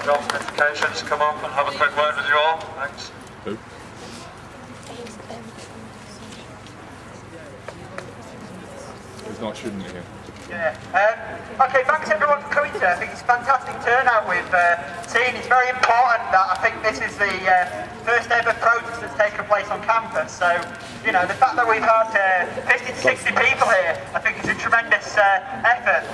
Jobs and Education to come up and have a quick word with you all. Thanks. Who? He's not shooting me here. Yeah. Okay, thanks everyone for coming today. I think it's a fantastic turnout we've seen. It's very important that I think this is the first ever protest that's taken place on campus. So, you know, the fact that we've had 50 to 60 people here, I think is a tremendous effort.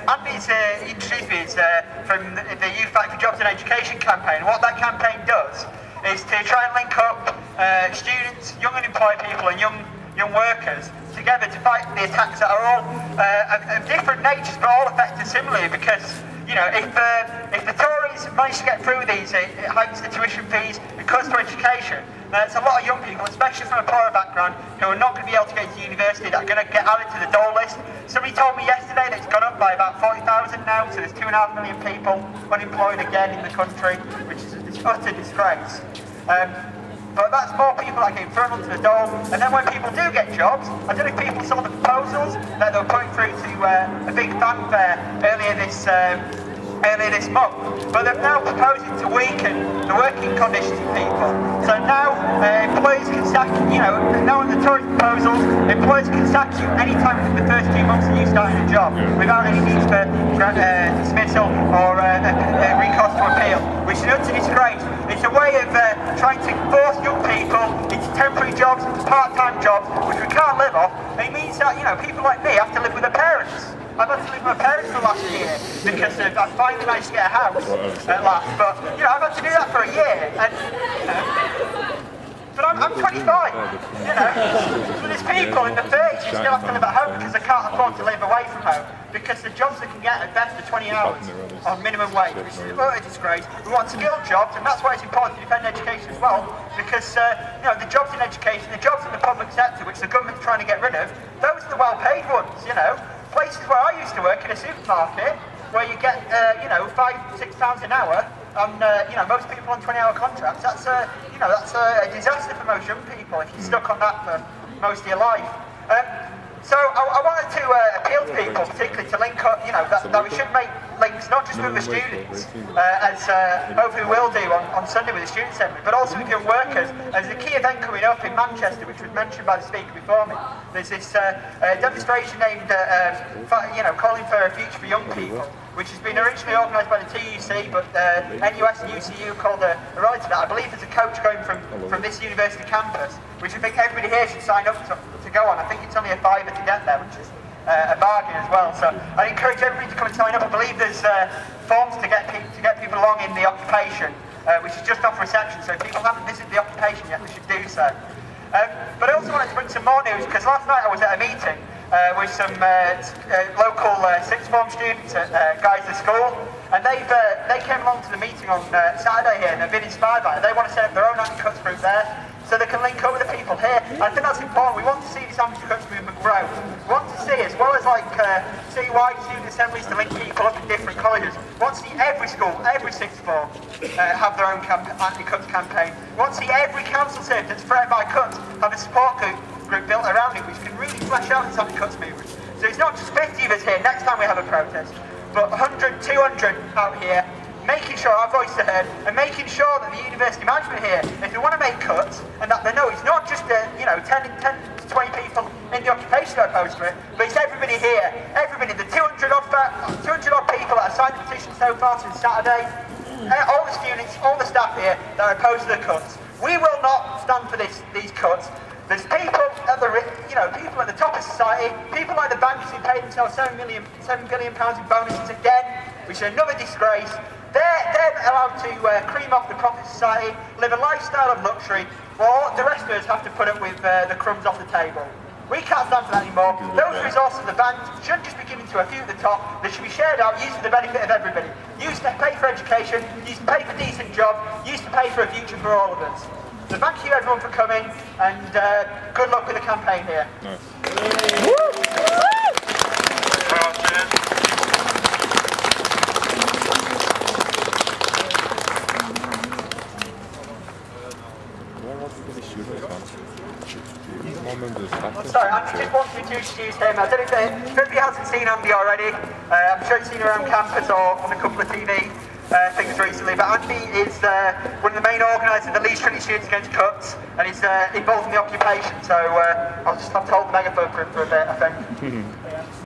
Andy's introduced me as from the Youth Fight for Jobs and Education campaign. What that campaign does is to try and link up students, young unemployed people and young workers together to fight the attacks that are all of different natures but all affect us similarly, because you know if the Tories manage to get through these hikes to tuition fees and cuts to education, there's a lot of young people, especially from a poorer background, who are not going to be able to get to university, that are going to get added to the dole list. Somebody told me yesterday that it's gone up by about 40,000 now, so there's 2.5 million people unemployed again in the country, which is an utter disgrace. But that's more people that get thrown onto the dole, and then when people do get jobs, I don't know if people saw the proposals that they were putting through to a big fanfare earlier this month, but they're now proposing to weaken the working conditions of people. So now employers can sack, you know, now on the Tory proposals, employers can sack you any time within the first 2 months of you starting a job without any need for dismissal or recourse to appeal, which is an utter disgrace. It's a way of trying to force young people into temporary jobs, into part-time jobs, which we can't live off. It means that, you know, people like me have to live with their parents. I've had to live with my parents for the last year because I finally managed to get a house at last. But, you know, I've had to do that for a year. And, you know, but I'm 25, you know. So there's people in the 30s who still have to live at home because they can't afford to live away from home, because the jobs they can get are best for 20 hours on minimum wage, which is a disgrace. We want skilled jobs, and that's why it's important to defend education as well, because you know, the jobs in education, the jobs in the public sector, which the government's trying to get rid of, those are the well-paid ones, you know. Places where I used to work in a supermarket, where you get, you know, £5-6 an hour on, you know, most people on 20-hour contracts. That's you know, that's a disaster for most young people if you're stuck on that for most of your life. So I wanted to appeal to people, particularly to link up, you know, that we should make links not just with the students, as hopefully we'll do on Sunday with the Student Assembly, but also with young workers. There's a key event coming up in Manchester, which was mentioned by the speaker before me. There's this demonstration aimed at, you know, calling for a future for young people, which has been originally organised by the TUC, but NUS and UCU called a rally to that. I believe there's a coach going from this university campus, which I think everybody here should sign up to go on. I think it's only a £5 to get there, which is a bargain as well. So I encourage everybody to come and sign up. I believe there's forms to get people along in the occupation, which is just off reception. So if people haven't visited the occupation yet, they should do so. But I also wanted to bring some more news, because last night I was at a meeting with some local sixth form students at Guy's School, and they came along to the meeting on Saturday here, and they've been inspired by it. They want to set up their own anti-cuts group there, so they can link up with the people here. I think that's important. We want to see this anti-cuts movement grow. We want to see, as well as like CY student assemblies to link people up in different colleges, we want to see every school, every sixth form have their own anti-cuts campaign. We want to see every council service that's threatened by cuts have a support group built around it, which can really flesh out this anti-cuts movement. So it's not just 50 of us here next time we have a protest, but 100, 200 out here, making sure our voices are heard, and making sure that the university management here, if they want to make cuts, and that they know it's not just you know, 10 to 20 people in the occupation that are opposed to it, but it's everybody here, everybody, the 200 odd people that have signed the petition so far since Saturday, all the students, all the staff here that are opposed to the cuts. We will not stand for these cuts. There's people at the, you know, people at the top of society, people like the bankers who paid themselves £7 billion in bonuses again, which is another disgrace. They're allowed to cream off the profit society, live a lifestyle of luxury, while the rest of us have to put up with the crumbs off the table. We can't stand for that anymore. Those resources of the bank shouldn't just be given to a few at the top. They should be shared out, used for the benefit of everybody. Used to pay for education, used to pay for decent jobs, used to pay for a future for all of us. So thank you everyone for coming, and good luck with the campaign here. Sorry, I just want to introduce him. I don't know if anybody hasn't seen Andy already. I'm sure you've seen him around campus or on a couple of TV things recently, but Andy is one of the main organisers of the Leeds Trinity Students Against Cuts, and he's involved in the occupation, so I'll just have to hold the megaphone for him for a bit, I think.